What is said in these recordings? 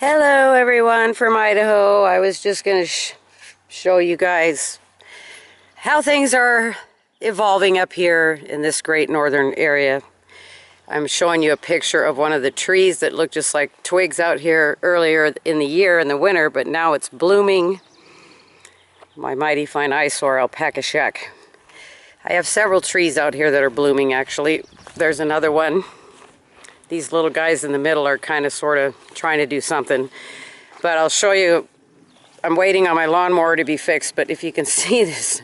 Hello everyone from Idaho. I was just going to show you guys how things are evolving up here in this great northern area. I'm showing you a picture of one of the trees that looked just like twigs out here earlier in the year in the winter, but now it's blooming. My mighty fine eyesore alpaca shack. I have several trees out here that are blooming actually. There's another one. These little guys in the middle are kind of sort of trying to do something, but I'll show you. I'm waiting on my lawnmower to be fixed, but if you can see this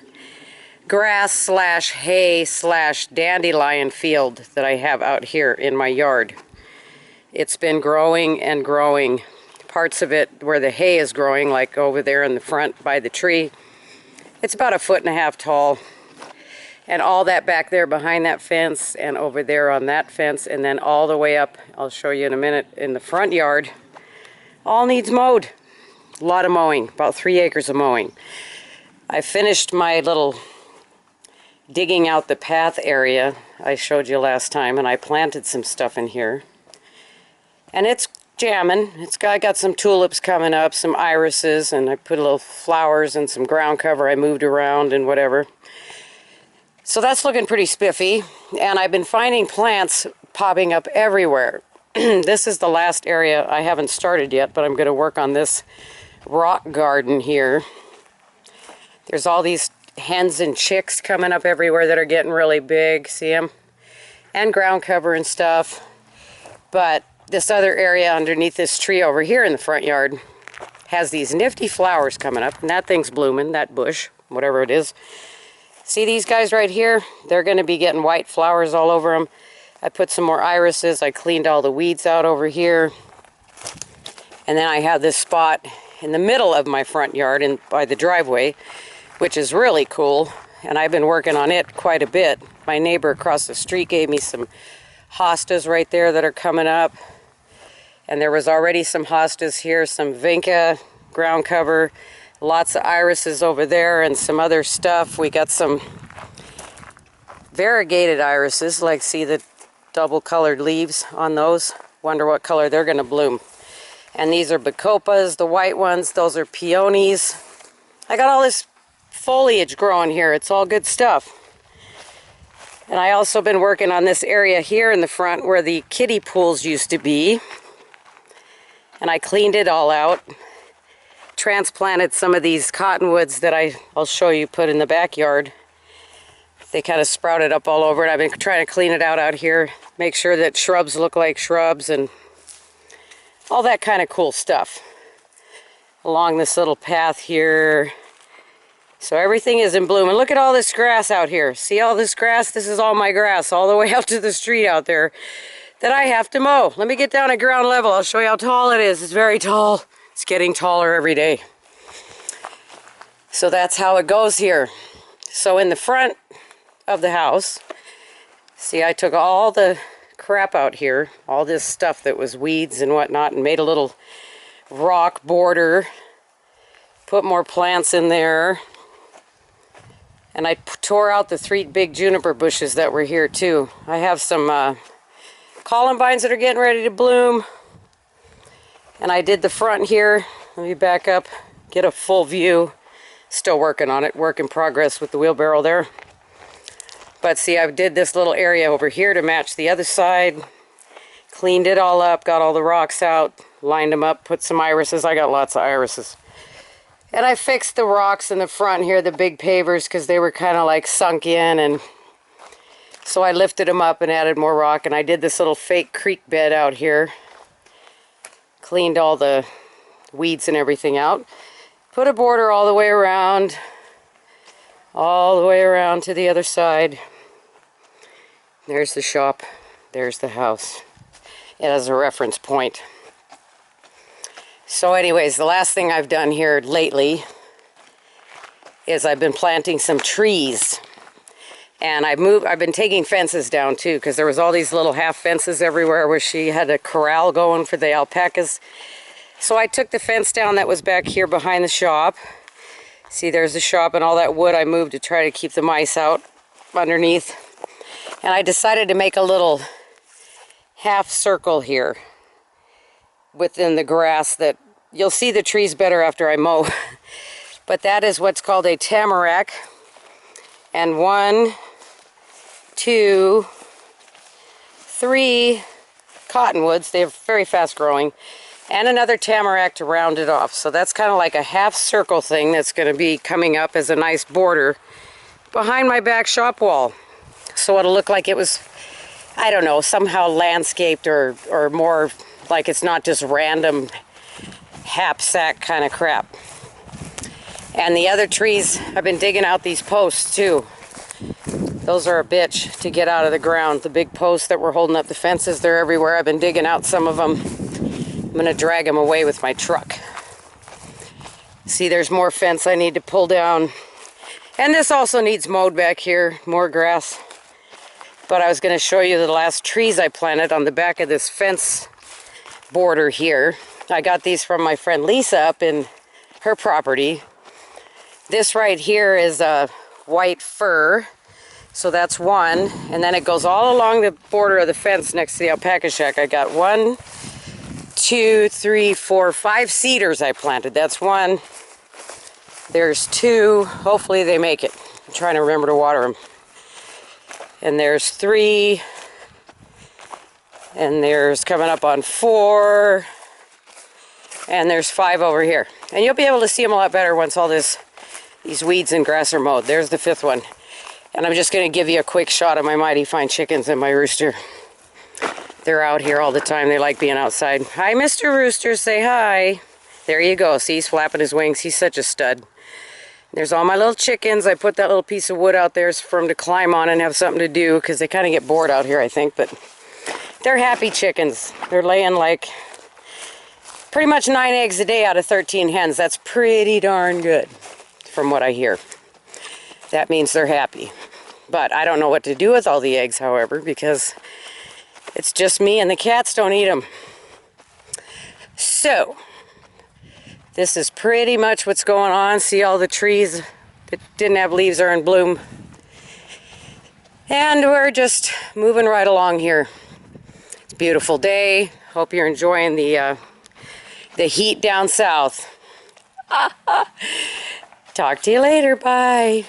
grass slash hay slash dandelion field that I have out here in my yard. It's been growing and growing. Parts of it where the hay is growing, like over there in the front by the tree, it's about 1.5 feet tall. And all that back there behind that fence and over there on that fence and then all the way up, I'll show you in a minute, in the front yard, all needs mowed. A lot of mowing, about 3 acres of mowing. I finished my little digging out the path area I showed you last time, and I planted some stuff in here. And it's jamming. I got some tulips coming up, some irises, and I put a little flowers and some ground cover I moved around and whatever. So that's looking pretty spiffy, and I've been finding plants popping up everywhere. This is the last area I haven't started yet, but I'm going to work on this rock garden here. There's all these hens and chicks coming up everywhere that are getting really big, see them? And ground cover and stuff. But this other area underneath this tree over here in the front yard has these nifty flowers coming up, and that thing's blooming, that bush, whatever it is. See these guys right here? They're going to be getting white flowers all over them. I put some more irises. I cleaned all the weeds out over here. And then I have this spot in the middle of my front yard and by the driveway, which is really cool. And I've been working on it quite a bit. My neighbor across the street gave me some hostas right there that are coming up. And there was already some hostas here, some vinca ground cover. Lots of irises over there and some other stuff. We got some variegated irises, like see the double colored leaves on those. Wonder what color they're going to bloom. And these are bacopas, the white ones. Those are peonies. I got all this foliage growing here. It's all good stuff. And I also been working on this area here in the front where the kiddie pools used to be. And I cleaned it all out. Transplanted some of these cottonwoods that I'll show you put in the backyard. They kind of sprouted up all over it. I've been trying to clean it out here, make sure that shrubs look like shrubs and all that kind of cool stuff along this little path here. So everything is in bloom. And look at all this grass out here. See all this grass? This is all my grass all the way out to the street out there that I have to mow. Let me get down at ground level. I'll show you how tall it is. It's very tall. It's getting taller every day. So that's how it goes here. So in the front of the house, see, I took all the crap out here, all this stuff that was weeds and whatnot, and made a little rock border, put more plants in there, and I tore out the 3 big juniper bushes that were here too. I have some columbines that are getting ready to bloom. And I did the front here. Let me back up, get a full view. Still working on it, work in progress with the wheelbarrow there. But see, I did this little area over here to match the other side. Cleaned it all up, got all the rocks out, lined them up, put some irises. I got lots of irises. And I fixed the rocks in the front here, the big pavers, because they were kind of like sunk in. And so I lifted them up and added more rock. And I did this little fake creek bed out here. Cleaned all the weeds and everything out. Put a border all the way around to the other side. There's the shop. There's the house. It has a reference point. So anyways, the last thing I've done here lately is I've been planting some trees. And I've been taking fences down too, because there was all these little half fences everywhere where she had a corral going for the alpacas. So I took the fence down that was back here behind the shop. See, there's the shop, and all that wood I moved to try to keep the mice out underneath. And I decided to make a little half circle here. within the grass that you'll see the trees better after I mow. But that is what's called a tamarack. And 1, 2, 3 cottonwoods. They're very fast growing. And another tamarack to round it off. So that's kind of like a half circle thing that's going to be coming up as a nice border behind my back shop wall. So it'll look like it was, I don't know, somehow landscaped or more like it's not just random hapsack kind of crap. And the other trees, I've been digging out these posts too. Those are a bitch to get out of the ground. The big posts that were holding up the fences, they're everywhere. I've been digging out some of them. I'm going to drag them away with my truck. See, there's more fence I need to pull down. And this also needs mowed back here, more grass. But I was going to show you the last trees I planted on the back of this fence border here. I got these from my friend Lisa up in her property. This right here is a white fir, so that's one. And then it goes all along the border of the fence next to the alpaca shack. I got 1, 2, 3, 4, 5 cedars I planted. That's one. There's 2. Hopefully they make it. I'm trying to remember to water them. And there's 3. And there's coming up on 4. And there's 5 over here. And you'll be able to see them a lot better once all these weeds and grass are mowed. There's the 5th one. And I'm just going to give you a quick shot of my mighty fine chickens and my rooster. They're out here all the time. They like being outside. Hi, Mr. Rooster. Say hi. There you go. See, he's flapping his wings. He's such a stud. There's all my little chickens. I put that little piece of wood out there for them to climb on and have something to do because they kind of get bored out here, I think. But they're happy chickens. They're laying like pretty much 9 eggs a day out of 13 hens. That's pretty darn good from what I hear. That means they're happy. But I don't know what to do with all the eggs, however, because it's just me and the cats don't eat them. So, this is pretty much what's going on. See all the trees that didn't have leaves are in bloom. And we're just moving right along here. It's a beautiful day. Hope you're enjoying the heat down south. Talk to you later. Bye.